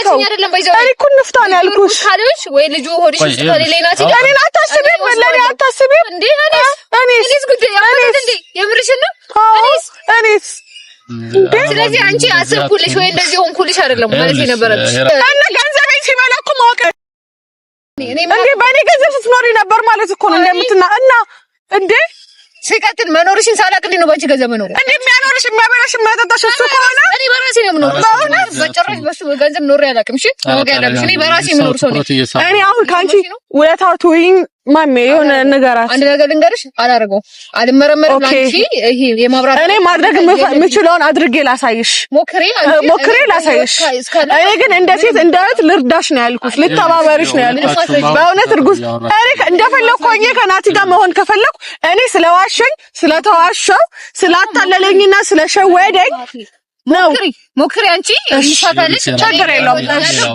ያልከው? እኔ እኮ እንፍታን ያልኩሽ ካለሽ ወይ ልጁ ሆድሽ ውስጥ ከሌላ ናት እኔ አታስቢም ወላሂ አታስቢም እንዴ እኔስ ጉዳይ ያመረደ እንዴ የምርሽን ነው እኔስ ስለዚህ አንቺ አስብኩልሽ ወይ እንደዚህ ሆንኩልሽ አይደለም ማለት የነበረብሽ እና ገንዘቤን ሲበላ እኮ ማወቅ እንዴ በእኔ ገንዘብ ስትኖሪ ነበር ማለት እኮ ነው እንደምትና እና እንዴ ሲቀጥል መኖርሽን ሳላቅልኝ ነው ባንቺ ገንዘብ መኖር እንዴ የሚያኖርሽ የሚያበላሽ የሚያጠጣሽ እሱ ከሆነ እኔ በራሴ ነው የምኖረው በጭራሽ በሱ ገንዘብ ኖሬ አላውቅም እሺ ታውቂያለሽ እኔ በራሴ የምኖር ሰው ነኝ እኔ አሁን ካንቺ ውለታቱኝ ማሜ የሆነ ነገራት አንድ ነገር ልንገርሽ አላረገው አልመረመርም አንቺ ይሄ የማብራት እኔ ማድረግ የምችለውን አድርጌ ላሳይሽ ሞክሬ ላሳይሽ እኔ ግን እንደ ሴት እንደ እህት ልርዳሽ ነው ያልኩሽ ልተባበርሽ ነው ያልኩሽ በእውነት እርጉዝ እኔ እንደፈለኩ ሆኜ ከናቲ ጋር መሆን ከፈለኩ እኔ ስለዋሸኝ ስለተዋሸው ስላታለለኝና ስለሸወደኝ ነው ሞክሪ አንቺ ይፋታልሽ ችግር የለውም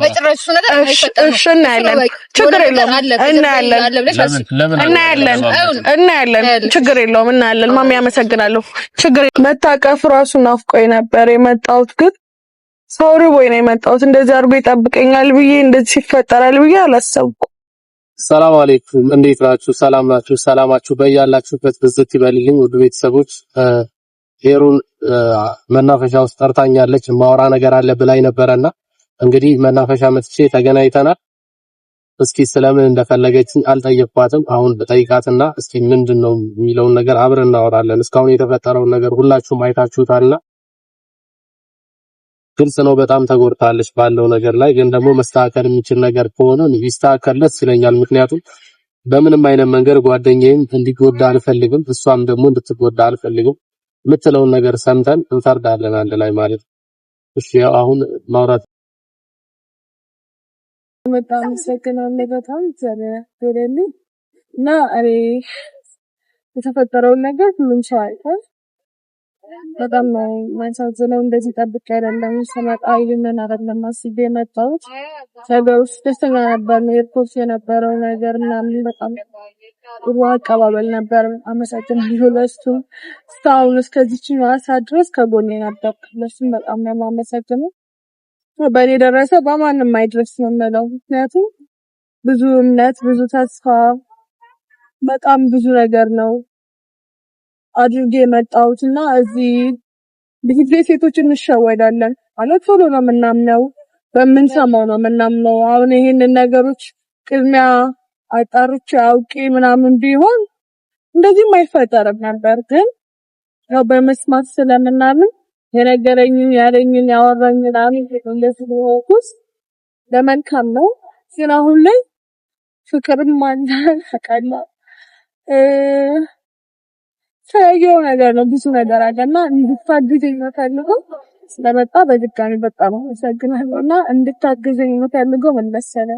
በጭራሽ ነገር አይፈጠርም እሺ እናያለን ችግር የለውም እናያለን ችግር የለውም እናያለን ማሚ ያመሰግናለሁ ችግር መታቀፍ ራሱ ናፍቆኝ ነበር የመጣሁት ግን ሰው ርቦኝ ነው የመጣሁት እንደዚህ አድርጎ ይጠብቀኛል ብዬ እንደዚህ ይፈጠራል ብዬ አላሰብኩም ሰላም አለይኩም እንዴት ናችሁ ሰላም ናችሁ ሰላማችሁ በያላችሁበት ብዝት ይበልልኝ ውድ ቤተሰቦች ሄሩን መናፈሻ ውስጥ ጠርታኛለች ማውራ ነገር አለ ብላኝ ነበርና እንግዲህ መናፈሻ መጥቼ ተገናኝተናል እስኪ ስለምን እንደፈለገችኝ አልጠየቅኳትም አሁን በጠይቃትና እስኪ ምንድነው የሚለውን ነገር አብረን እናወራለን እስካሁን የተፈጠረውን ነገር ሁላችሁም አይታችሁታልና ግልጽ ነው በጣም ተጎድታለች ባለው ነገር ላይ ግን ደግሞ መስተካከል የሚችል ነገር ከሆነ ቢስተካከልለት ይለኛል ምክንያቱም በምንም አይነት መንገድ ጓደኛዬን እንዲጎዳ አልፈልግም እሷም ደግሞ እንድትጎዳ አልፈልግም ምትለውን ነገር ሰምተን እንፈርዳለን አንድ ላይ ማለት እሺ አሁን ማውራት በጣም ሰከናለ በጣም ዘረደኝ እና አሬ የተፈጠረው ነገር ሁሉም ሰው አይቷል በጣም ማንሳዘነው እንደዚህ ጠብቄ አይደለም ሰማጣ ይልነን አይደለም አስቤ መጣሁት ሰገውስ ደስተኛ ነበር ኤርፖርት የነበረው ነገር ምናምን በጣም ጥሩ አቀባበል ነበር አመሰግናለሁ ለሱ እስካሁን እስከዚህ ሰዓት ድረስ ከጎኔ ነበር ለሱም በጣም ነው የማመሰግነው በእኔ ደረሰ በማንም አይድረስ ነው የምለው ምክንያቱም ብዙ እምነት ብዙ ተስፋ በጣም ብዙ ነገር ነው አድርጌ መጣሁትና እዚህ ብዙ ሴቶችን እንሸወዳለን ማለት ቶሎ ነው የምናምነው በመንሰማው ነው የምናምነው አሁን ይሄንን ነገሮች ቅድሚያ አጣርቼ አውቄ ምናምን ቢሆን እንደዚህም አይፈጠርም ነበር ግን ያው በመስማት ስለምናምን የነገረኝን ያለኝን ያወራኝን ምናምን እንደዚህ ሆኩስ ለመልካም ነው ግን አሁን ላይ ፍቅርም ማለት አቃላ ሰየው ነገር ነው ብዙ ነገር አለና እንድታግዘኝ ነው ፈልገው ስለመጣ በድጋሚ በጣም አመሰግናለሁና እንድታግዘኝ ነው ፈልገው መለሰለ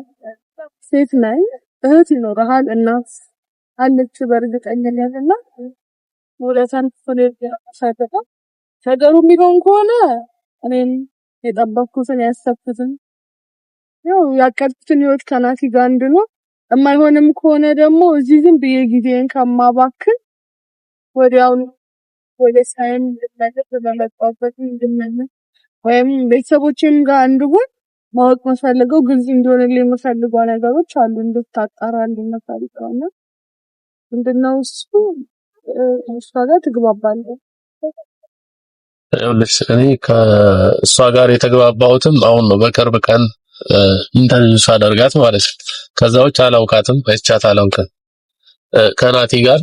ሴት ነኝ እህት ይኖርሃል እናት አለች በርግጠኝነትና ወለታን ፍሬድ ያሳደቀ ነገሩ የሚሆን ከሆነ እኔም የጠበቅኩትን ያሰብኩትን ያው ያቀርኩትን ህይወት ከናቲ ጋር እንድኖር የማይሆንም ከሆነ ደግሞ እዚህ ዝም ብዬ ጊዜን ከማባክን ወዲያው ወደ ሳይም ለማለት በመጣበት እንድመነ ወይም ቤተሰቦቼም ጋር እንድሆን ማወቅ መፈልገው ግልጽ እንዲሆንልኝ የምፈልገው ነገሮች አሉ እንድታጣራልኝ መፈልገውና ምንድነው እሱ ጋር ትግባባለህ እኔ ከእሷ ጋር የተግባባሁትም አሁን ነው በቅርብ ቀን ኢንተርቪው ሳደርጋት ማለት ነው ከዛው አላውቃትም አይቻት አላውቅም ከናቲ ጋር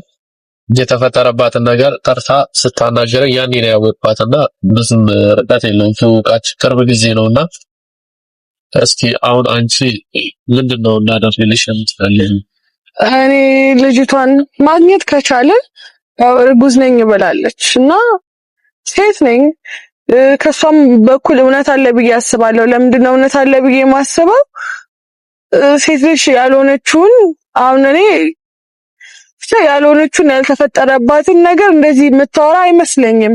የተፈጠረባትን ነገር ጠርታ ስታናገረኝ ያኔ ነው ያወቅኳትና ብዙም ርቀት የለውም ፍውቃችን ቅርብ ጊዜ ነውና እስኪ አሁን አንቺ ምንድነው እናደርግልሽ የምትፈልጊው እኔ ልጅቷን ማግኘት ከቻለ እርጉዝ ነኝ ብላለችና ሴት ነኝ ከሷም በኩል እውነት አለ ብዬ አስባለሁ ለምንድነው እውነት አለ ብዬ ማስበው ሴት ልጅ ያልሆነችውን አሁን እኔ ያልሆነችውን ያልተፈጠረባትን ነገር እንደዚህ የምታወራ አይመስለኝም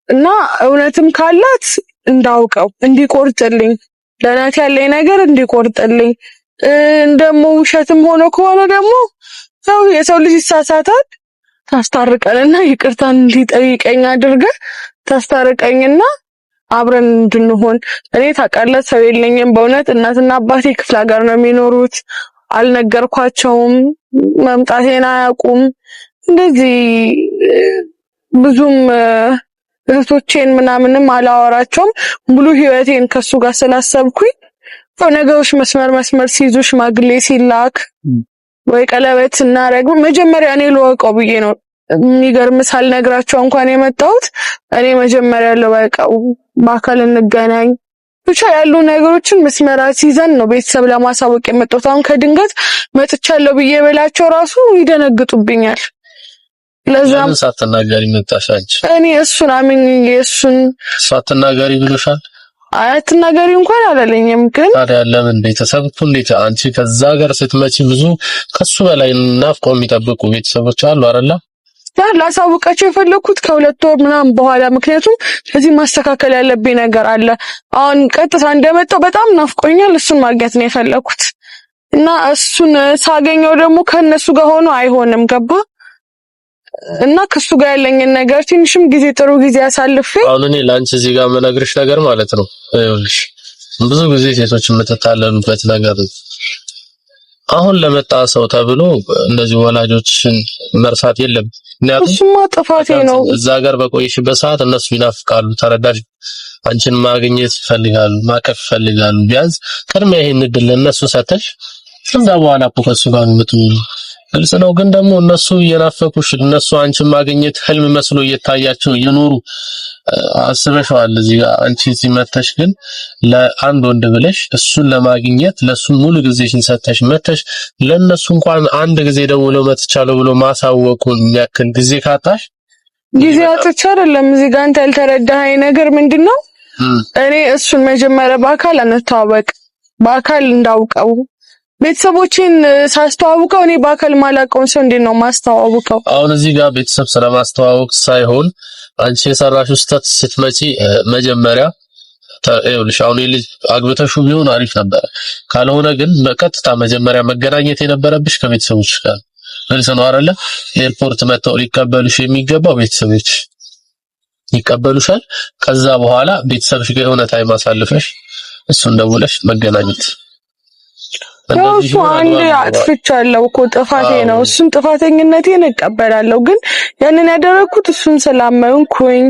እና እውነትም ካላት እንዳውቀው እንዲቆርጥልኝ ለናቲ ያለኝ ነገር እንዲቆርጥልኝ እንደሞ ውሸትም ሆኖ ከሆነ ደግሞ የሰው ልጅ ይሳሳታል ታስታርቀንና ይቅርታን እንዲጠይቀኝ አድርገ ታስታርቀኝና አብረን እንድንሆን። እኔ ታውቃለህ ሰው የለኝም በእውነት እናትና አባቴ ክፍለ ሀገር ነው የሚኖሩት። አልነገርኳቸውም፣ መምጣቴን አያውቁም። እንደዚህ ብዙም እህቶቼን ምናምንም አላወራቸውም። ሙሉ ህይወቴን ከሱ ጋር ስላሰብኩኝ ነገሮች መስመር ሲይዙ ሽማግሌ ሲላክ ወይ ቀለበት ስናረግ መጀመሪያ እኔ ልወቀው ብዬ ነው። የሚገርም ሳልነግራቸው እንኳን የመጣሁት እኔ መጀመሪያ ልወቀው፣ በአካል እንገናኝ ብቻ ያሉ ነገሮችን መስመራት ይዘን ነው ቤተሰብ ለማሳወቅ የመጣሁት። አሁን ከድንገት መጥቻለሁ ብዬ በላቸው ራሱ ይደነግጡብኛል። ለዛም ሳትናገሪ መጣሽ አንቺ። እኔ እሱን አምኜ እሱን ሳትናገሪ ብሎሻል? አትናገሪ እንኳን አላለኝም። ግን ታዲያ ለምን ቤተሰብ እንዴት አንቺ ከዛ ሀገር ስትመጪ ብዙ ከሱ በላይ ናፍቆ የሚጠብቁ ቤተሰቦች አሉ አይደለ? ላሳውቃቸው የፈለኩት ከሁለት ወር ምናምን በኋላ፣ ምክንያቱም ከዚህ ማስተካከል ያለብኝ ነገር አለ። አሁን ቀጥታ እንደመጣው በጣም ናፍቆኛል። እሱን ማግኘት ነው የፈለኩት እና እሱን ሳገኘው ደግሞ ከነሱ ጋር ሆኖ አይሆንም። ገባ እና ከሱ ጋር ያለኝን ነገር ትንሽም ጊዜ ጥሩ ጊዜ አሳልፌ አሁን እኔ ላንቺ እዚህ ጋር መነግርሽ ነገር ማለት ነው፣ ይኸውልሽ ብዙ ጊዜ ሴቶች የምትታለሉበት ነገር አሁን ለመጣ ሰው ተብሎ እንደዚህ ወላጆችን መርሳት የለም። ምክንያቱም እሱማ ጥፋቴ ነው። እዛ ሀገር በቆይሽበት ሰዓት እነሱ ይናፍቃሉ፣ ተረዳሽ? አንቺን ማግኘት ይፈልጋሉ፣ ማቀፍ ይፈልጋሉ። ቢያንስ ቅድሚያ ይሄን እድል ለእነሱ ሰተሽ ከዛ በኋላ እኮ ከሱ ጋር የምትውሉ ግልጽ ነው። ግን ደግሞ እነሱ እየናፈቁሽ እነሱ አንቺን ማግኘት ህልም መስሎ እየታያቸው እየኖሩ አስበሽዋል። እዚህ ጋር አንቺ እዚህ መተሽ ግን ለአንድ ወንድ ብለሽ እሱን ለማግኘት ለሱ ሙሉ ጊዜሽን ሰተሽ መተሽ ለነሱ እንኳን አንድ ጊዜ ደውለው መጥቻለሁ ብሎ ማሳወቁን የሚያክል ጊዜ ካጣሽ ጊዜ አጥቼ አይደለም። እዚህ ጋር አንተ ያልተረዳኸኝ ነገር ምንድነው? እኔ እሱን መጀመሪያ በአካል እንተዋወቅ፣ በአካል እንዳውቀው ቤተሰቦችን ሳስተዋውቀው እኔ በአካል ማላውቀውን ሰው እንዴት ነው ማስተዋውቀው? አሁን እዚህ ጋር ቤተሰብ ስለማስተዋወቅ ሳይሆን አንቺ የሰራሽው ስህተት ስትመጪ መጀመሪያ ይኸውልሽ አሁን ልጅ አግብተሽው ቢሆን አሪፍ ነበር። ካልሆነ ግን በቀጥታ መጀመሪያ መገናኘት የነበረብሽ ከቤተሰቦች ጋር መልስ ነው አይደለ? ኤርፖርት መጥተው ሊቀበሉሽ የሚገባው ቤተሰቦች ይቀበሉሻል። ከዛ በኋላ ቤተሰብሽ ጋር የሆነ ታይም አሳልፈሽ እሱን ደውለሽ መገናኘት። እሱ አንዴ አጥፍቻለሁ እኮ ጥፋቴ ነው። እሱን ጥፋተኝነቴን እቀበላለሁ። ግን ያንን ያደረኩት እሱን ስላመንኩኝ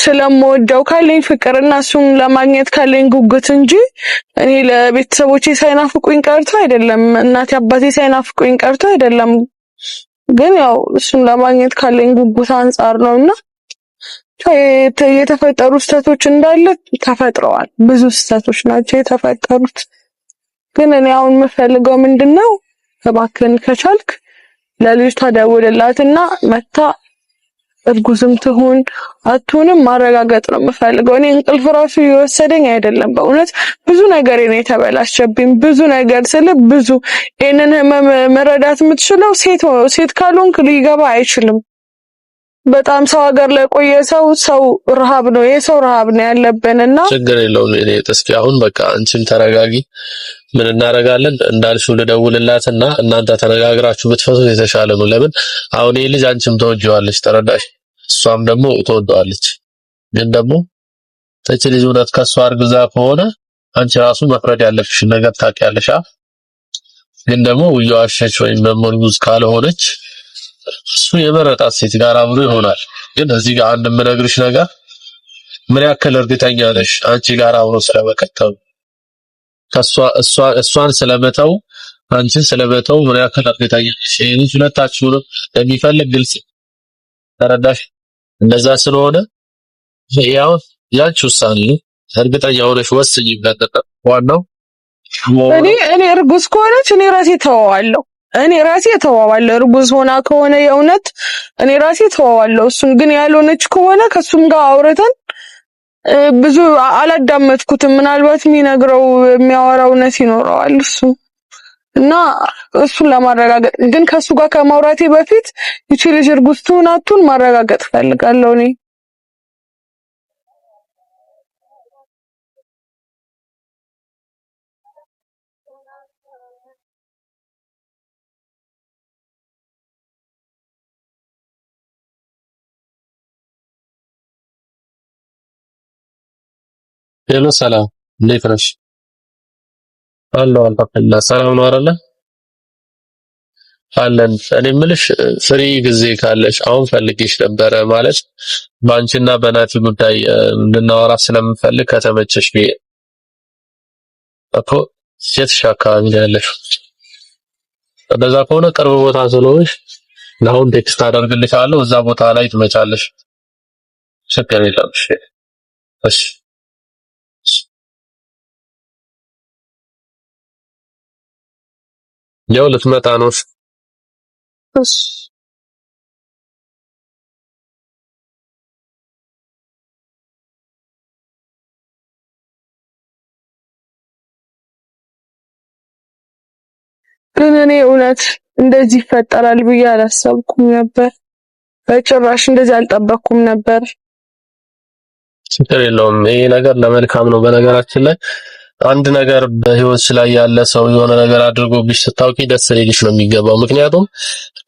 ስለምወደው ካለኝ ፍቅርና እሱን ለማግኘት ካለኝ ጉጉት እንጂ እኔ ለቤተሰቦቼ ሳይናፍቁኝ ቀርቶ አይደለም፣ እናቴ አባቴ ሳይናፍቁኝ ቀርቶ አይደለም። ግን ያው እሱን ለማግኘት ካለኝ ጉጉት አንጻር ነውና የተፈጠሩ ስህተቶች እንዳለ ተፈጥረዋል። ብዙ ስህተቶች ናቸው የተፈጠሩት። ግን እኔ አሁን የምፈልገው ምንድነው? እባክህን ከቻልክ ለልጅቷ ደውልላትና መታ እርጉዝም ትሁን አትሁንም ማረጋገጥ ነው የምፈልገው። እኔ እንቅልፍ ራሱ እየወሰደኝ አይደለም። በእውነት ብዙ ነገር ነው የተበላሸብኝ። ብዙ ነገር ስለ ብዙ ይሄንን ህመም መረዳት የምትችለው ሴት ካልሆንክ ሊገባ አይችልም። በጣም ሰው ሀገር ላይ ቆየ ሰው ረሃብ ነው የሰው ረሃብ ነው ያለብንና ችግር የለውም። እኔ እስኪ አሁን በቃ አንቺም ተረጋጊ። ምን እናደርጋለን እንዳልሽው ልደውልላትና እናንተ ተነጋግራችሁ ብትፈቱት የተሻለ ነው። ለምን አሁን ይሄ ልጅ አንቺም ተወጂዋለሽ፣ ተረዳሽ? እሷም ደግሞ ተወደዋለች። ግን ደግሞ ተች ልጅ እውነት ከሷ አርግዛ ከሆነ አንቺ ራሱ መፍረድ ያለብሽ ነገር ታውቂያለሽ። ግን ደግሞ እየዋሸች ወይም ደግሞ እርጉዝ ካልሆነች እሱ የመረጣት ሴት ጋር አብሮ ይሆናል። ግን እዚህ ጋር አንድ የምነግርሽ ነገር ምን ያክል እርግጠኛ ነሽ አንቺ ጋር አብሮ ስለመቀጠሉ? እሷን ስለመተው አንቺን ስለመተው ምን ያክል እርግጠኛ ነሽ? ይሄን ሁለታችሁንም የሚፈልግ ግልጽ ተረዳሽ? እንደዛ ስለሆነ ያው ያንቺ ውሳኔ እርግጠኛ ሆነሽ ወስኚበት። ዋናው እኔ እርጉዝ ከሆነች እኔ ራሴ ተዋዋለሁ። እርጉዝ ሆና ከሆነ የእውነት እኔ ራሴ ተዋዋለሁ። እሱን ግን ያልሆነች ከሆነ ከሱም ጋር አውርተን ብዙ አላዳመጥኩትም። ምናልባት የሚነግረው የሚያወራው እውነት ይኖረዋል እሱ እና እሱን ለማረጋገጥ ግን ከሱ ጋር ከማውራቴ በፊት ይቺ ልጅ እርጉዝ ትሁን አትሁን ማረጋገጥ ፈልጋለሁ እኔ። ሄሎ ሰላም፣ እንዴት ነሽ? አለሁ አልሐምዱሊላህ። ሰላም ነው አይደለ? አለን። እኔ የምልሽ ፍሪ ጊዜ ካለሽ አሁን ፈልጌሽ ነበረ። ማለት በአንቺና በናቲ ጉዳይ እንድናወራ ስለምፈልግ ከተመቸሽ ብዬ እኮ። የትሽ አካባቢ ነው ያለሽው? እንደዛ ከሆነ ቅርብ ቦታ ስለሆንሽ ለአሁን ቴክስት አደርግልሻለሁ። እዛ ቦታ ላይ ትመጫለሽ። ችግር የለም። እሺ ያው ልትመጣ ነው። እሺ ግን እኔ እውነት እንደዚህ ይፈጠራል ብዬ አላሰብኩም ነበር። በጭራሽ እንደዚህ አልጠበቅኩም ነበር። ችግር የለውም። ይሄ ነገር ለመልካም ነው። በነገራችን ላይ አንድ ነገር በህይወት ላይ ያለ ሰው የሆነ ነገር አድርጎብሽ ስታውቂ ደስ ሊልሽ ነው የሚገባው። ምክንያቱም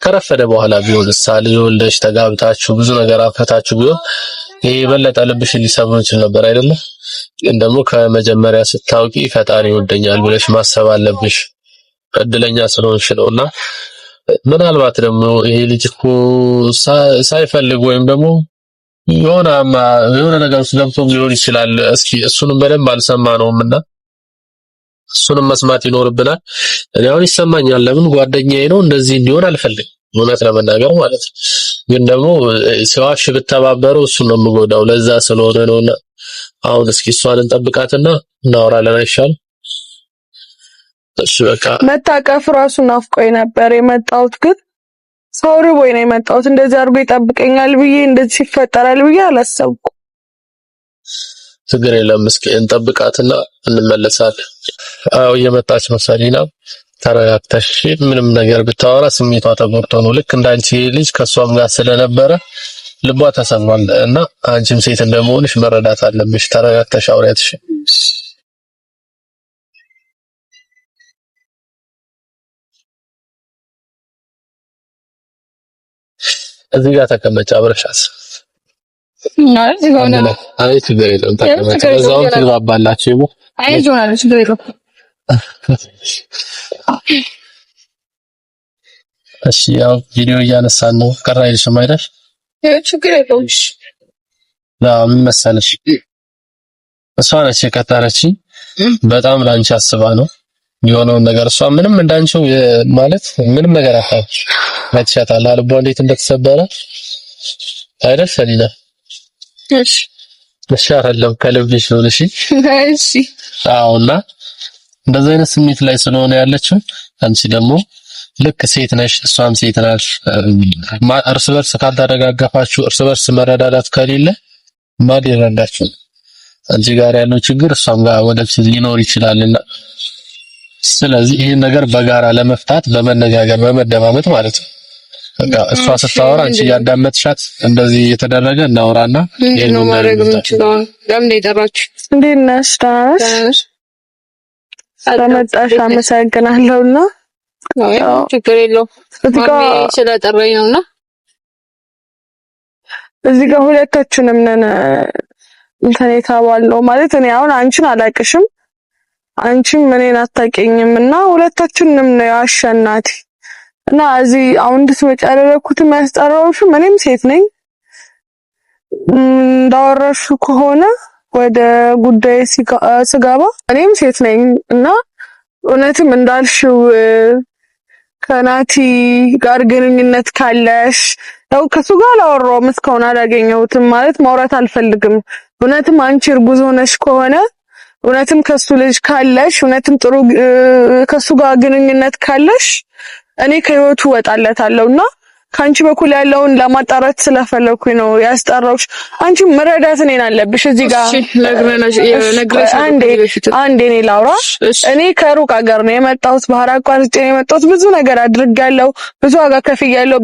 ከረፈደ በኋላ ቢሆን ልጅ ወልደሽ ተጋብታችሁ ብዙ ነገር አፈታችሁ ቢሆን ይሄ የበለጠ ልብሽ ሊሰብር ይችል ነበር አይደለ? ግን ደግሞ ከመጀመሪያ ስታውቂ ፈጣሪ ይወደኛል ብለሽ ማሰብ አለብሽ። እድለኛ ስለሆንሽ ነውና ምናልባት ደግሞ ይሄ ልጅ እኮ ሳይፈልግ ወይም ደግሞ የሆነ ነገር ውስጥ ገብቶም ሊሆን ይችላል። እስኪ እሱንም በደንብ አልሰማነውምና እሱንም መስማት ይኖርብናል። እኔ አሁን ይሰማኛል። ለምን ጓደኛዬ ነው፣ እንደዚህ እንዲሆን አልፈልግም፣ እውነት ለመናገር ማለት ነው። ግን ደግሞ ሲዋሽ ብተባበረው እሱን ነው የምጎዳው። ለዛ ስለሆነ ነውና አሁን እስኪ እሷን እንጠብቃትና እናወራለን አይሻልም? እሺ በቃ መታቀፍ ራሱ ናፍቆኝ ነበር የመጣሁት። ግን ሰው ርቦኝ ነው የመጣሁት። እንደዚህ አድርጎ ይጠብቀኛል ብዬ እንደዚህ ይፈጠራል ብዬ አላሰብኩም። ችግር የለም። እስኪ እንጠብቃትና እንመለሳለን። አዎ እየመጣች ነው ሰሊና። ተረጋግተሽ ምንም ነገር ብታወራ ስሜቷ ተጎድቶ ነው። ልክ እንዳንቺ ልጅ ከሷም ጋር ስለነበረ ልቧ ተሰምቷል እና አንቺም ሴት እንደመሆንሽ መረዳት አለብሽ። ተረጋግተሽ አውሪያትሽ። እዚህ ጋር ተቀመጭ አብረሻት። አይ ችግር የለውም ተቀመጭ። በዛውም ትግባባላችሁ ይሞ አይ ጆናል ችግር የለውም። እሺ ያው ቪዲዮ እያነሳን ነው። ቀራ አይልሽም አይደል? ችግር የለውም። እሺ ምን መሰለሽ እሷ ነች የቀጠረችኝ። በጣም ላንቺ አስባ ነው የሆነውን ነገር። እሷ ምንም እንዳንቺው ማለት ምንም ነገር አታውቅም። አይተሻታል ልቧ እንዴት እንደተሰበረ አይደል ሰሊና? እሺ እሺ አይደለም ከልብሽ ነው። እሺ እሺ አዎና እንደዚህ አይነት ስሜት ላይ ስለሆነ ያለችው አንቺ ደግሞ ልክ ሴት ነሽ፣ እሷም ሴት ናት። እርስ በርስ ካልተደጋገፋችሁ፣ እርስ በርስ መረዳዳት ከሌለ ማን ይረዳችሁ? አንቺ ጋር ያለው ችግር እሷም ጋር ወደፊት ሊኖር ይችላልና ስለዚህ ይሄን ነገር በጋራ ለመፍታት በመነጋገር በመደማመጥ ማለት ነው። በቃ እሷ ስታወራ አንቺ ያዳመጥሻት እንደዚህ እየተደረገ እናወራና ይሄን ነው ማድረግ የምንችለው። ለምን ይጠራችሁ? እንዴት ነሽ? ስለመጣሽ አመሰግናለሁና ያው ችግር የለውም ማሚ ስለጠራኝ ነውና እዚህ ጋር ሁለታችንም ነን እንትን የተባለው ማለት እኔ አሁን አንቺን አላቅሽም አንቺም እኔን አታውቂኝም እና ሁለታችንም ነው አሸናቲ እና እዚህ አሁን እንድትመጪ ያደረኩት የሚያስጠራውሽ እኔም ሴት ነኝ እንዳወራሽ ከሆነ ወደ ጉዳይ ስጋባ እኔም ሴት ነኝ እና እውነትም እንዳልሽው ከናቲ ጋር ግንኙነት ካለሽ ያው ከሱ ጋር አላወራሁም እስካሁን አላገኘሁትም ማለት ማውራት አልፈልግም እውነትም አንቺ እርጉዝ ሆነሽ ከሆነ እውነትም ከሱ ልጅ ካለሽ እውነትም ጥሩ ከሱ ጋር ግንኙነት ካለሽ እኔ ከህይወቱ ወጣለታለሁና ካንቺ በኩል ያለውን ለማጣራት ስለፈለኩኝ ነው ያስጠራውሽ። አንቺ መረዳት እኔን አለብሽ እዚህ ጋር አንዴ እኔ ላውራ። እኔ ከሩቅ ሀገር ነው የመጣሁት፣ ባህር አቋርጬ ነው የመጣሁት። ብዙ ነገር አድርጋለሁ፣ ብዙ ዋጋ ከፍያለሁ።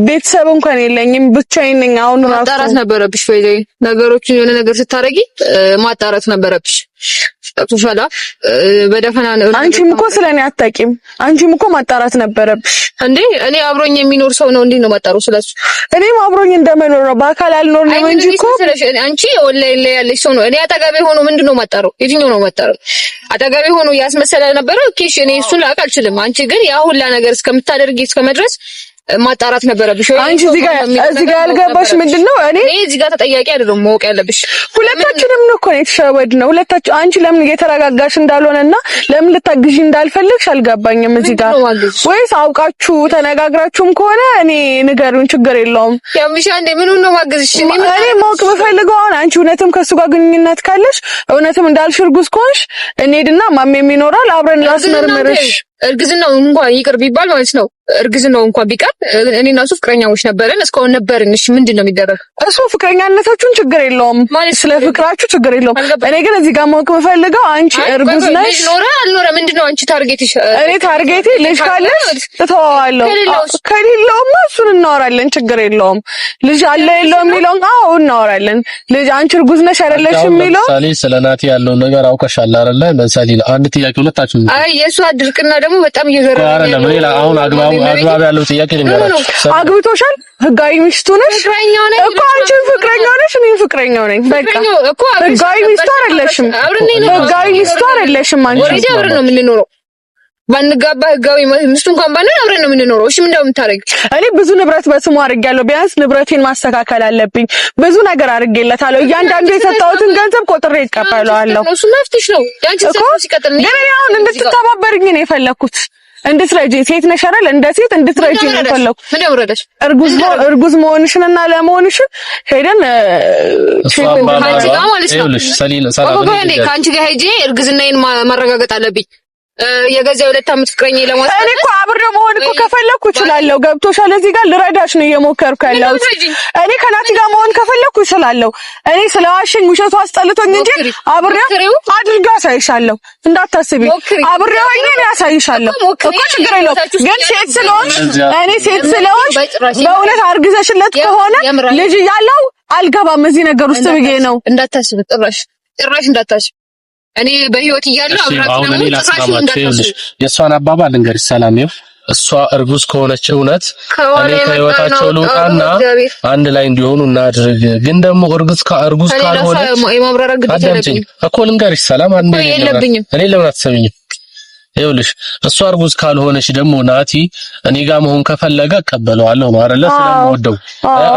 ቤተሰብ እንኳን የለኝም፣ ብቻዬን ነኝ። አሁን ራሱ ማጣራት ነበረብሽ። ነገሮችን የሆነ ነገር ስታረጊ ማጣራት ነበረብሽ። ገብቶሻል? በደፈና አንቺም እኮ ስለኔ አታውቂም። አንቺም እኮ ማጣራት ነበረብሽ እንዴ። እኔ አብሮኝ የሚኖር ሰው ነው እንዴ ነው ማጣሩ ስለሱ? እኔም አብሮኝ እንደመኖር ነው በአካል አልኖርንም እንጂ እኮ አንቺ ኦንላይን ላይ ያለሽ ሰው ነው። እኔ አጠገቤ ሆኖ ምንድነው ማጣሩ? የትኛው ነው ማጣሩ? አጠገቤ ሆኖ ያስመሰለ ነበር። ኦኬ እሺ፣ እኔ እሱን ላውቅ አልችልም። አንቺ ግን ያ ሁላ ነገር እስከምታደርጊ እስከመድረስ ማጣራት ነበረብሽ። አንቺ እዚህ ጋር ያልገባሽ ምንድነው? እኔ እዚህ ጋር ተጠያቂ አይደለም ማወቅ ያለብሽ። ሁለታችንም ነው እኮ የተሸወድነው። ሁለታችሁ አንቺ ለምን እየተረጋጋሽ እንዳልሆነና ለምን ልታግዢ እንዳልፈልግሽ አልገባኝም። እዚህ ጋር ወይስ አውቃችሁ ተነጋግራችሁም ከሆነ እኔ ንገሩን፣ ችግር የለውም። ያምሻ እንደ ምኑን ነው ማገዝሽ? እኔ ማወቅ በፈልገው አሁን አንቺ እውነትም ከሱ ጋር ግንኙነት ካለሽ እውነትም እንዳልሽ እርጉዝ ከሆንሽ እንሄድና ማሜም ይኖራል አብረን ላስመርምርሽ። እርግዝናው እንኳን ይቅር ቢባል ማለት ነው። እርግዝናው እንኳን ቢቀር እኔና እሱ ፍቅረኛዎች ነበርን እስካሁን ነበርን። እሺ ምንድን ነው የሚደረግ? እሱ ፍቅረኛነታችሁን ችግር የለውም ማለት ስለ ፍቅራችሁ ችግር የለውም። እኔ ግን እዚህ ጋር ማወቅ የምፈልገው አንቺ እርጉዝ ነሽ ኖረ አልኖረ ምንድን ነው አንቺ ታርጌትሽ? እኔ ታርጌቴ ልጅ ካለሽ እተዋዋለሁ፣ ከሌለውማ እሱን እናወራለን፣ ችግር የለውም። ልጅ አለ የለውም የሚለውን አዎ እናወራለን። ልጅ አንቺ እርጉዝ ነሽ አይደለሽ የሚለው ለምሳሌ ስለ ናቲ ያለው ነገር አውቀሻል አይደለ? ለምሳሌ አንድ ጥያቄ ሁለታችሁ አይ የሱ አድርቅና ደግሞ በጣም እየዘረረ አይደለም። ሌላ አሁን አግባብ ያለው ጥያቄ ልንገራችሁ። አግብቶሻል? ህጋዊ ሚስቱ ነሽ እኮ አንቺ ፍቅረኛው ነሽ፣ እኔም ፍቅረኛው ነኝ። በቃ ህጋዊ ሚስቱ አይደለሽም፣ ህጋዊ ሚስቱ አይደለሽም። አንቺ አብረን ነው የምንኖረው። ባንጋባ ህጋዊ ሚስቱ እንኳን ባንሆን አብረን ነው የምንኖረው። እሺ ምንድነው የምታረጊ? እኔ ብዙ ንብረት በስሙ አድርጌያለሁ። ቢያንስ ንብረቴን ማስተካከል አለብኝ። ብዙ ነገር አድርጌለታለሁ። እያንዳንዱ የሰጠሁትን ገንዘብ ቆጥሬ እቀበለዋለሁ። እሱ መፍትሽ ነው ያንቺ ሰው ሲቀጥል ግን እኔ አሁን እንድትተባበርኝ ነው የፈለኩት። እንድትረጂ ሴት ነሽ አይደል? እንደ ሴት እንድትረጂ ነው የፈለኩት። ምን ወረደሽ? እርጉዝ መሆንሽንና ለመሆንሽን ሄደን ከአንቺ ጋር ማለት ነው ከአንቺ ጋር ሄጄ እርግዝናዬን ማረጋገጥ አለብኝ። የገዛ 2 ዓመት ፍቅረኛ ለማለት እኔ እኮ አብሬው መሆን እኮ ከፈለኩ እችላለሁ። ገብቶሻል? እዚህ ጋር ልረዳሽ ነው እየሞከርኩ ያለሁት። እኔ ከናቲ ጋር መሆን ከፈለኩ እችላለሁ። እኔ ስለዋሽኝ ውሸቱ አስጠልቶኝ እንጂ አብሬው አድርጋ አሳይሻለሁ። እንዳታስቢ፣ አብሬው እኔ ያሳይሻለሁ እኮ ችግር የለውም። ግን ሴት ስለሆንሽ እኔ ሴት ስለሆንሽ በእውነት አርግዘሽለት ከሆነ ልጅ እያለው አልገባም እዚህ ነገር ውስጥ ብዬ ነው። እንዳታስቢ፣ ጭራሽ እንዳታስቢ። እኔ በህይወት እያለሁ አብራችሁ ነው ተሳሽው። የእሷን አባባል ልንገርሽ ሰላም፣ እሷ እርጉዝ ከሆነች እውነት እኔ ከህይወታቸው ልውጣና አንድ ላይ እንዲሆኑ እናድርግ። ግን ደግሞ እርጉዝ ካልሆነ የማብራራ ግዴታ የለብኝም እኮ ልንገርሽ ሰላም፣ አንዴ እኔ ለምን አትሰሚኝም? ይኸውልሽ እሷ እርጉዝ ካልሆነች ደግሞ ናቲ እኔ ጋር መሆን ከፈለገ እቀበለዋለሁ ነው አይደለ? ስለምወደው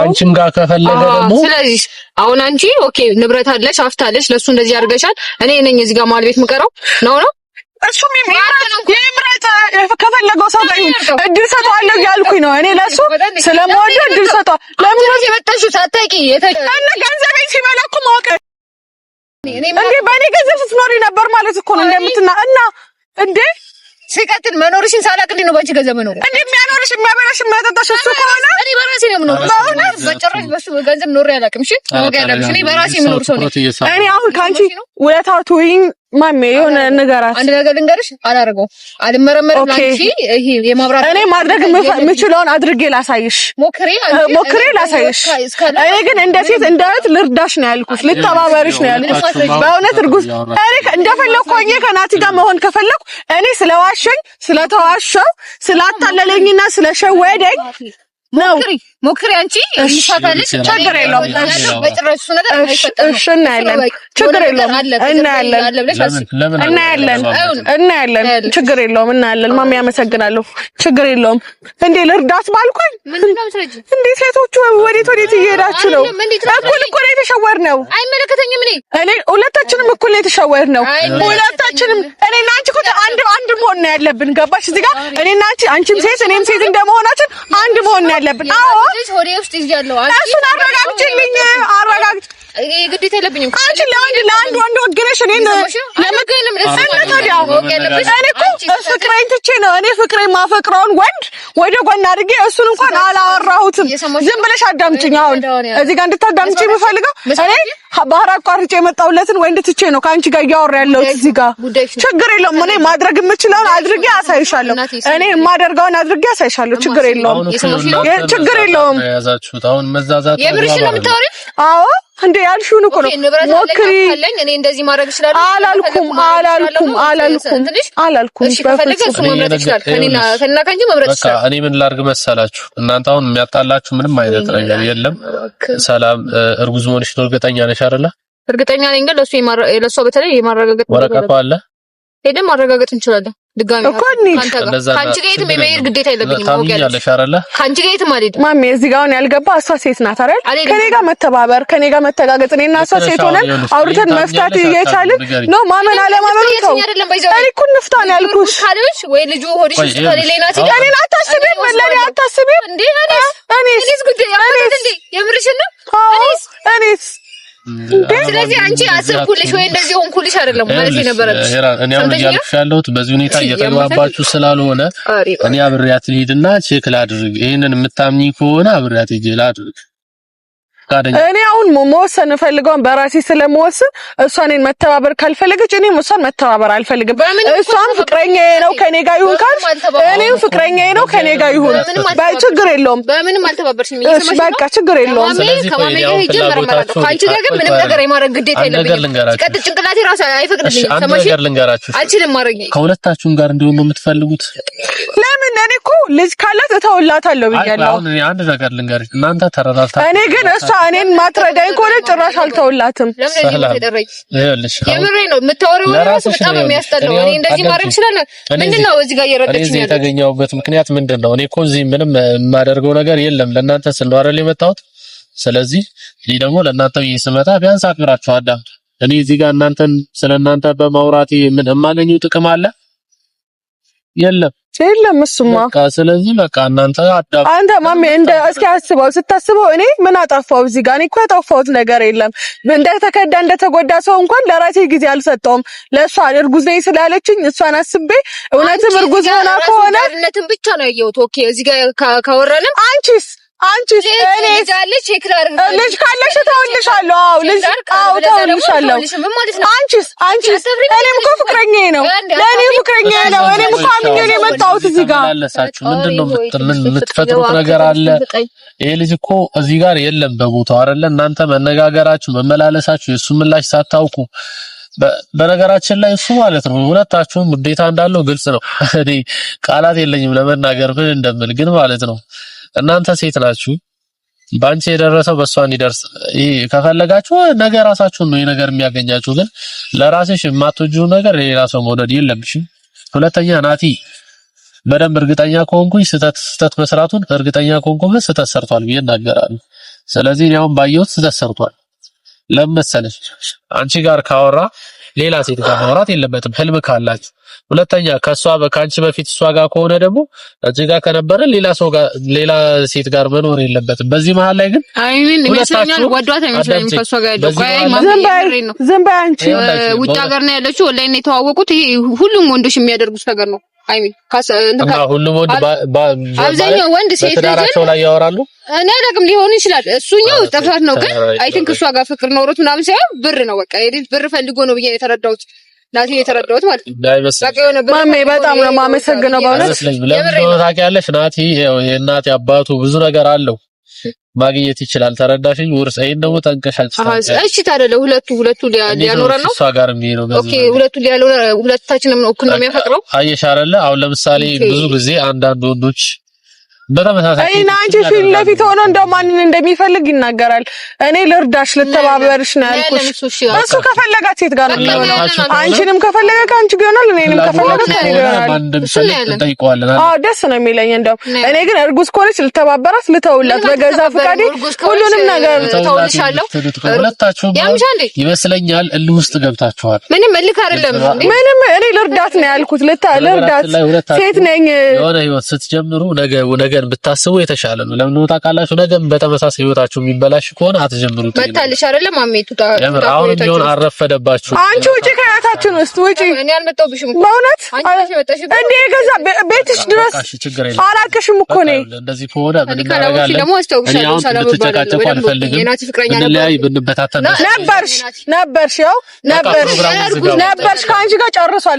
አንቺም ጋር ከፈለገ ደግሞ ስለዚህ አሁን አንቺ ኦኬ ንብረት አለሽ አፍታለሽ ለሱ እንደዚህ አድርገሻል። እኔ ነኝ እዚህ ጋር ማል ቤት የምቀረው ነው እሱም የምራት ከፈለገው ሰው ጋር እድል ሰጠዋለሁ ያልኩኝ ነው። እኔ ለሱ ስለምወደው እድል ሰጠዋለሁ። ለምን ነው የመጣሽው? ሳታውቂ እና ገንዘቤን ሲበላ እኮ ማወቅ እንዴ በእኔ ገንዘብ ስትኖሪ ነበር ማለት እኮ ነው እንደምትና እና እንዴ ሲቀጥል መኖርሽን ሳላቅልኝ ነው ባንቺ ገንዘብ መኖር እንዴ የሚያኖርሽ የሚያበላሽ የሚያጠጣሽ እሱ ከሆነ እኔ በራሴ ነው የምኖረው። በጭራሽ በሱ ገንዘብ ኖሬ አላውቅም። እሺ እኔ በራሴ የምኖር ሰው ነኝ። እኔ አሁን ካንቺ ውለታው ትውይኝ ማሜ የሆነ ነገራት አንድ ነገር ልንገርሽ፣ አላረገው አልመረመርም። አንቺ ይሄ የማብራት እኔ ማድረግ የምችለውን አድርጌ ላሳይሽ ሞክሬ ላሳይሽ። እኔ ግን እንደ ሴት እንደ እህት ልርዳሽ ነው ያልኩት፣ ልተባበርሽ ነው ያልኩት። በእውነት እርጉዝ እኔ እንደፈለኩ ሆኜ ከናቲ ጋር መሆን ከፈለኩ እኔ ስለዋሸኝ ስለተዋሸው ስላታለለኝና ስለሸወደኝ ነው። ሞክሪ አንቺ ይሻታልሽ፣ ችግር የለውም። በጭራሽ እሱ ነገር አይፈጠርም። እሺ እናያለን፣ ችግር የለውም። እናያለን፣ ችግር የለውም። እናያለን። ማሚ ያመሰግናለሁ፣ ችግር የለውም። እንዴ ልርዳት ባልኩኝ እንዴ ሴቶቹ ወዴት እየሄዳችሁ ነው? እኩል እኮ ነው የተሸወርነው። አይመለከተኝም። እኔ ሁለታችንም እኩል ነው የተሸወርነው። ሁለታችንም እኔና አንቺ እኮ አንድ መሆን ነው ያለብን። ገባሽ? እዚህ ጋር እኔና አንቺም ሴት እኔም ሴት እንደመሆናችን አንድ መሆን ነው ያለብን። አዎ ሆዴ ውስጥ ይያለው እሱን አረጋግጭልኝ። ግዴታ የለብኝም። አንቺ ለአንድ ወንድ ወግነሽ እኔን ለመገኘም ፍቅሬን ትቼ ነው እኔ ፍቅሬን ማፈቅረውን ወንድ ወደ ጎን አድርጌ እሱን እንኳን አላወራሁትም። ዝም ብለሽ አዳምጪኝ። አሁን እዚህ ጋር እንድታዳምጪ የምፈልገው እኔ ባህር አቋርጬ የመጣሁለትን ወንድ ትቼ ነው ከአንቺ ጋር እያወራ ያለሁት እዚህ ጋር። ችግር የለውም። እኔ ማድረግ የምችለውን አድርጌ አሳይሻለሁ። እኔ የማደርገውን አድርጌ አሳይሻለሁ። ችግር የለውም። ችግር የለውም። ያዛችሁት አሁን መዛዛት የብርሽ ነው የምታወሪው? አዎ እንዴ ያልሽውን እኮ ነው ሞክሪ። እኔ እንደዚህ ማድረግ ይችላል አላልኩም። እሺ ከፈለገ እሱ መምረጥ ይችላል። ከኔና ካንቺ መምረጥ ይችላል። በቃ እኔ ምን ላድርግ መሰላችሁ? እናንተ አሁን የሚያጣላችሁ ምንም አይነት ነገር የለም። ሰላም እርጉዝ መሆንሽ ነው እርግጠኛ ነሽ አይደለ? እርግጠኛ ነኝ። ግን ለእሷ በተለይ የማረጋገጥ ወረቀቱ አለ። ሄደን ማረጋገጥ እንችላለን። ድጋሚ ካንቺ ጋር የትም የመሄድ ግዴታ የለብኝም። ታውቂያለሽ አይደለ? ካንቺ ጋር የትም አልሄድም። ማሜ እዚህ ጋር አሁን ያልገባ እሷ ሴት ናት አይደል? ከኔ ጋር መተባበር፣ ከኔ ጋር መተጋገጥ፣ እኔና እሷ ሴት ሆነን አውርተን መፍታት እየቻልን ነው። ማመን አለማመን ነው። እኔ እኮ እንፍታ ነው ያልኩሽ። ካለሽ ወይ ልጁ ሆድሽ ውስጥ ከሌላ ናት። እኔን አታስቢም፣ ወላሂ አታስቢም። እኔስ ጉዳይ እንዴ የምርሽን ነው? እኔስ ስለዚህ አንቺ አስርኩልሽ ወይ እንደዚህ ሆንኩልሽ አይደለም ማለት የነበረብሽ። እኔ አሁን እያልኩሽ ያለሁት በዚህ ሁኔታ እየተግባባችሁ ስላልሆነ እኔ አብሬያት ልሂድና ቼክ ላድርግ። ይሄንን የምታምኚ ከሆነ አብሬያት ሂጅ ላድርግ። እኔ አሁን መወሰን ፈልገውን በራሴ ስለመወስን እሷ እኔን መተባበር ካልፈለገች እኔም እሷን መተባበር አልፈልግም። እሷም ፍቅረኛዬ ነው ከኔ ጋር ይሁን ካልሽ እኔም ፍቅረኛዬ ነው ከኔ ጋር ይሁን፣ ችግር የለውም። በምንም አልተባበርሽም። በቃ ችግር የለውም። ከማሜ ጋር ሂጅ መረመራለሁ። ካንቺ ጋር ግን ምንም ነገር የማድረግ ግዴታ የለብኝም። ቀጥ ጭንቅላቴ ራሱ አይፈቅድልኝም። ሰማሽ? ልንገራችሁ አልችልም ማድረግ። ከሁለታችሁም ጋር እንዲሆን ነው የምትፈልጉት? ለምን? እኔ እኮ ልጅ ካላት እተውላታለሁ ብያለሁ። አሁን እኔ አንድ ነገር ልንገርሽ፣ እናንተ ተረዳድታችሁ እኔ ግን እሷ እኔን ማትረዳኝ ከሆነ ጭራሽ አልተውላትም። የምሬ ነው የምታወሪው ራሱ በጣም የሚያስጠላው። እኔ እንደዚህ ማድረግ ይችላል። ምንድነው እዚህ ጋር እየረዳችኝ ያለው? የተገኘሁበት ምክንያት ምንድነው? እኔ እኮ እዚህ ምንም የማደርገው ነገር የለም። ለእናንተ ስለሆነ አይደል የመጣሁት። ስለዚህ እኔ ደግሞ ለእናንተ ስመጣ ቢያንስ አክብራችሁ አዳምጡ። እኔ እዚህ ጋር ስለእናንተ በማውራቴ ምን የማገኘው ጥቅም አለ? የለም። እሱማ በቃ ስለዚህ በቃ እናንተ አንተ ማሜ እስኪ ስታስበው እኔ ምን አጠፋው እዚህ ጋር? እኔ እኮ ያጠፋሁት ነገር የለም። እንደተጎዳ ሰው እንኳን ለራሴ ጊዜ አልሰጠውም። ለእሷ እርጉዝ ነኝ ስላለችኝ እሷን አስቤ እውነትም እርጉዝ ሆና ከሆነ ነትን ብቻ ነው ያየሁት። ኦኬ እዚህ ጋር ካወራንም አንቺስ እኔ ልጅ ካለሽ ተውልሻለሁ። አዎ ልጅ ተውልሻለሁ። አንቺስ እኔም እኮ ፍቅረኛዬ ነው። ለእኔ ፍቅረኛዬ ነው። እኔም እኮ አምኜ ነው የመጣሁት እዚህ ጋር። ምንድነው የምትፈጥሩት ነገር አለ? ይሄ ልጅ እኮ እዚህ ጋር የለም በቦታው አይደለ? እናንተ መነጋገራችሁ መመላለሳችሁ የእሱ ምላሽ ሳታውቁ በነገራችን ላይ እሱ ማለት ነው ሁለታችሁም ውዴታ እንዳለው ግልጽ ነው። እኔ ቃላት የለኝም ለመናገር ምን እንደምል ግን ማለት ነው እናንተ ሴት ናችሁ። ባንቺ የደረሰው በሷ እንዲደርስ ከፈለጋችሁ ነገ ራሳችሁን ነው ነገር የሚያገኛችሁ። ግን ለራስሽ የማትወጂው ነገር ሌላ ሰው መውደድ የለብሽም። ሁለተኛ ናቲ በደንብ እርግጠኛ ከሆንኩኝ ስህተት መስራቱን እርግጠኛ ከሆንኩኝ ስህተት ሰርቷል ብዬ እናገራለሁ። ስለዚህ ያው ባየሁት ስህተት ሰርቷል። ለምን መሰለሽ አንቺ ጋር ካወራ ሌላ ሴት ጋር ማውራት የለበትም ህልም ካላችሁ። ሁለተኛ ከአንቺ በፊት እሷ ጋር ከሆነ ደግሞ እዚህ ጋር ከነበረ ሌላ ሴት ጋር መኖር የለበትም። በዚህ መሃል ላይ ግን ይመስለኛል ወዷት አይመስለኝም ከሷ ጋር ያለው ዝም በይ አንቺ። ውጭ ሀገር ነው ያለችው፣ ኦንላይን ነው የተዋወቁት። ይሄ ሁሉም ወንዶች የሚያደርጉት ነገር ነው። ሁሉም ወንድ አብዛኛው ወንድ ሴት ልጅ ላይ ያወራሉ። እኔ አላውቅም ሊሆን ይችላል። እሱኛው ጥፋት ነው። ግን አይ ቲንክ እሷ ጋር ፍቅር ኖሮት ምናምን ሳይሆን ብር ነው በቃ ብር ፈልጎ ነው ብዬ የተረዳሁት። ናቲ የተረዳሁት ማለት ነው። ማሜ በጣም ነው የማመሰግነው በእውነት። ለምን ታውቂያለሽ? ናቲ የእናቴ አባቱ ብዙ ነገር አለው ማግኘት ይችላል። ተረዳሽኝ? ውርስ አይን ደግሞ ጠንቀሻል። እሺ ታዲያ ሁለቱ ሊያኖረን ነው። እሷ ጋር የሚሄደው ኦኬ ሁለታችንም ነው እኩል ነው የሚያፈቅረው። አየሽ አይደለ? አሁን ለምሳሌ ብዙ ጊዜ አንዳንድ ወንዶች በተመሳሳይ እና አንቺ ፊት ለፊት ሆኖ እንደው ማንን እንደሚፈልግ ይናገራል። እኔ ልርዳሽ ልተባበርሽ ነው ያልኩሽ። እሱ ከፈለጋት ሴት ጋር ነው የሚሆነው። አንቺንም ከፈለገ ከአንቺ ጋር ይሆናል፣ እኔንም ከፈለገ ከእኔ ጋር ይሆናል። አዎ ደስ ነው የሚለኝ። እንደው እኔ ግን እርጉዝ ከሆነች ልተባበራት ልተውላት በገዛ ፍቃዴ ሁሉንም ነገር ተውልሻለሁ። ሁለታችሁም ይመስለኛል እልህ ውስጥ ገብታችኋል። ምንም እልህ አይደለም። ምንም እኔ ልርዳት ነው ያልኩት። ልርዳት ሴት ነኝ። የሆነ ህይወት ስትጀምሩ ነገ ብታስቡ የተሻለ ነው። ለምን ታውቃላችሁ? ነገም በተመሳሳይ ህይወታችሁ የሚበላሽ ከሆነ አትጀምሩት። መታልሽ አይደለም ማሜቱ አሁን ቢሆን አረፈደባችሁ። አንቺ ውጪ ከህይወታችን ውስጥ ውጪ። እኔ አልመጣሁብሽም በእውነት አንቺ መጣሽ እንዴ ገዛ ቤትሽ ድረስ አላልክሽም እኮ ነው። እንደዚህ ከሆነ ምን እናደርጋለን? እኔ አሁን ልትጨቃጨቁ አልፈልግም። እንለያይ ብንበታተን ነበርሽ ከአንቺ ጋር ጨርሷል።